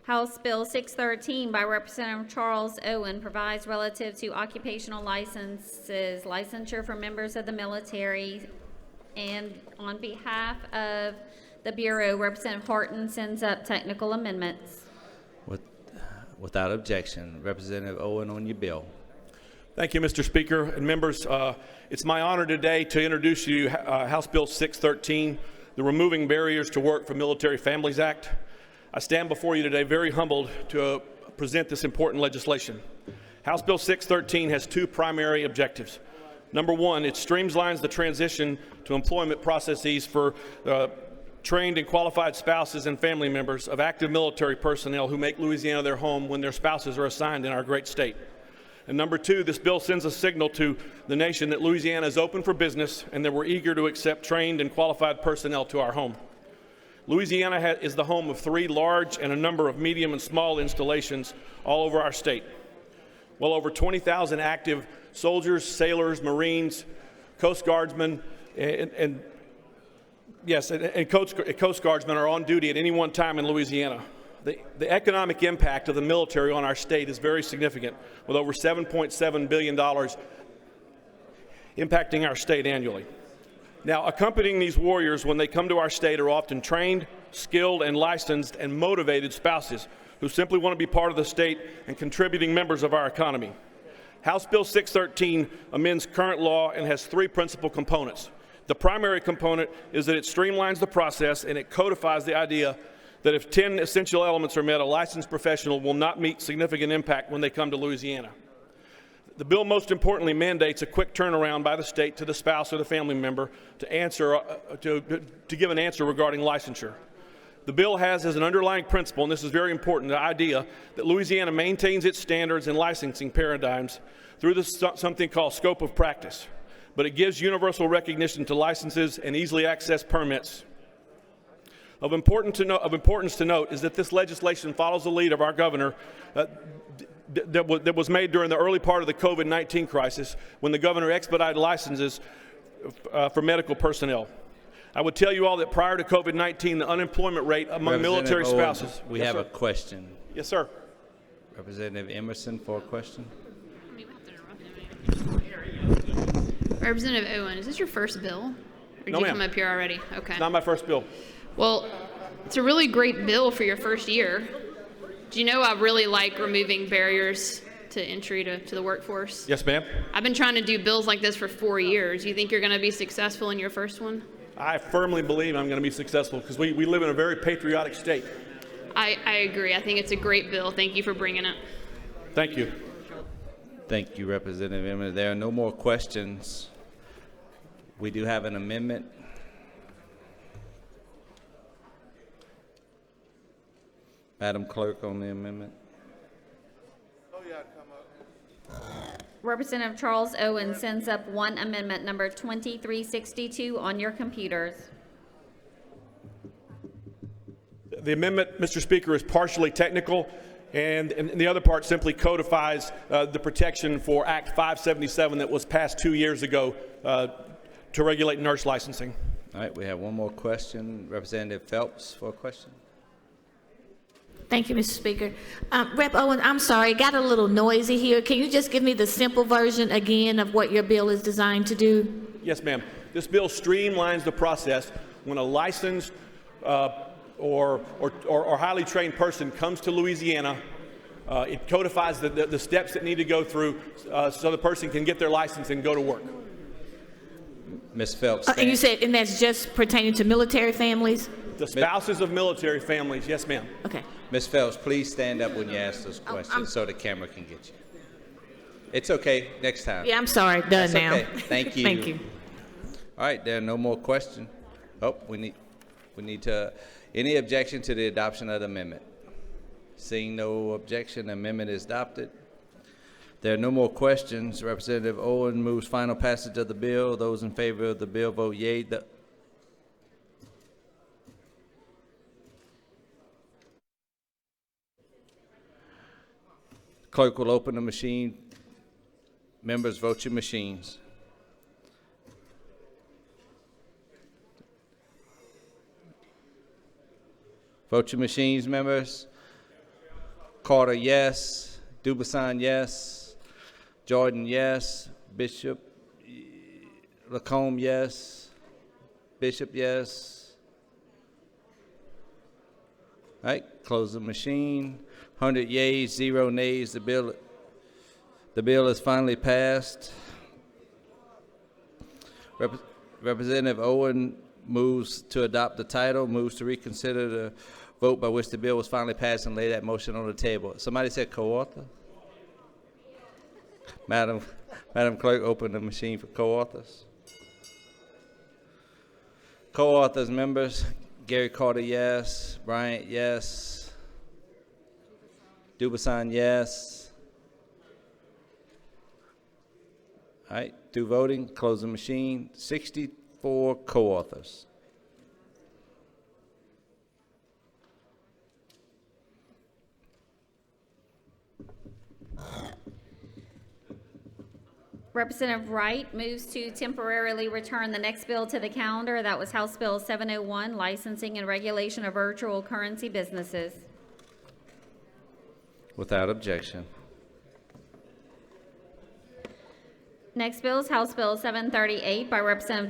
House Bill 613 by Representative Charles Owen provides relative to occupational licenses, licensure for members of the military, and on behalf of the Bureau, Representative Horton sends up technical amendments. Without objection, Representative Owen on your bill. Thank you, Mr. Speaker and members. It's my honor today to introduce you House Bill 613, the Removing Barriers to Work for Military Families Act. I stand before you today very humbled to present this important legislation. House Bill 613 has two primary objectives. Number one, it streamlines the transition to employment processes for trained and qualified spouses and family members of active military personnel who make Louisiana their home when their spouses are assigned in our great state. And number two, this bill sends a signal to the nation that Louisiana is open for business and that we're eager to accept trained and qualified personnel to our home. Louisiana is the home of 3 large and a number of medium and small installations all over our state. Well over 20,000 active soldiers, sailors, Marines, Coast Guardsmen, and Coast Guardsmen are on duty at any one time in Louisiana. The economic impact of the military on our state is very significant, with over $7.7 billion impacting our state annually. Now, accompanying these warriors when they come to our state are often trained, skilled, and licensed and motivated spouses who simply want to be part of the state and contributing members of our economy. House Bill 613 amends current law and has 3 principal components. The primary component is that it streamlines the process and it codifies the idea that if 10 essential elements are met, a licensed professional will not meet significant impact when they come to Louisiana. The bill most importantly mandates a quick turnaround by the state to the spouse or the family member to give an answer regarding licensure. The bill has as an underlying principle, and this is very important, the idea that Louisiana maintains its standards and licensing paradigms through something called scope of practice, but it gives universal recognition to licenses and easily accessed permits. Of importance to note is that this legislation follows the lead of our governor that was made during the early part of the COVID-19 crisis when the governor expedited licenses for medical personnel. I would tell you all that prior to COVID-19, the unemployment rate among military spouses. We have a question. Yes, sir. Representative Emerson for a question. Representative Owen, is this your first bill? Or did you come up here already? Okay. It's not my first bill. Well, it's a really great bill for your first year. Do you know I really like removing barriers to entry to the workforce? Yes, ma'am. I've been trying to do bills like this for 4 years. You think you're going to be successful in your first one? I firmly believe I'm going to be successful because we live in a very patriotic state. I agree. I think it's a great bill. Thank you for bringing it. Thank you. Thank you, Representative Emerson. There are no more questions. We do have an amendment. Madam Clerk on the amendment. Representative Charles Owen sends up one amendment, number 2362, on your computers. The amendment, Mr. Speaker, is partially technical, and the other part simply codifies the protection for Act 577 that was passed 2 years ago to regulate nurse licensing. All right, we have one more question. Representative Phelps for a question. Thank you, Mr. Speaker. Rep. Owen, I'm sorry, it got a little noisy here. Can you just give me the simple version again of what your bill is designed to do? Yes, ma'am. This bill streamlines the process when a licensed or highly trained person comes to Louisiana. It codifies the steps that need to go through so the person can get their license and go to work. Ms. Phelps. And you said, and that's just pertaining to military families? The spouses of military families, yes, ma'am. Okay. Ms. Phelps, please stand up when you ask those questions so the camera can get you. It's okay. Next time. Yeah, I'm sorry. Done now. Okay. Thank you. Thank you. All right. There are no more questions. Oh, we need to. Any objection to the adoption of the amendment? Seeing no objection, the amendment is adopted. There are no more questions. Representative Owen moves final passage of the bill. Those in favor of the bill vote yea. Clerk will open the machine. Members, vote your machines. Vote your machines, members. Carter, yes. Dubuisson, yes. Jordan, yes. Bishop, Lacombe, yes. Bishop, yes. All right, close the machine. 100 yeas, 0 nays. The bill is finally passed. Representative Owen moves to adopt the title, moves to reconsider the vote by which the bill was finally passed and lay that motion on the table. Somebody said co-author? Madam Clerk, open the machine for co-authors. Co-authors, members, Gary Carter, yes. Bryant, yes. Dubuisson, yes. All right, through voting, close the machine. 64 co-authors. Representative Wright moves to temporarily return the next bill to the calendar. That was House Bill 701, licensing and regulation of virtual currency businesses. Without objection. Next bill is House Bill 738 by Representative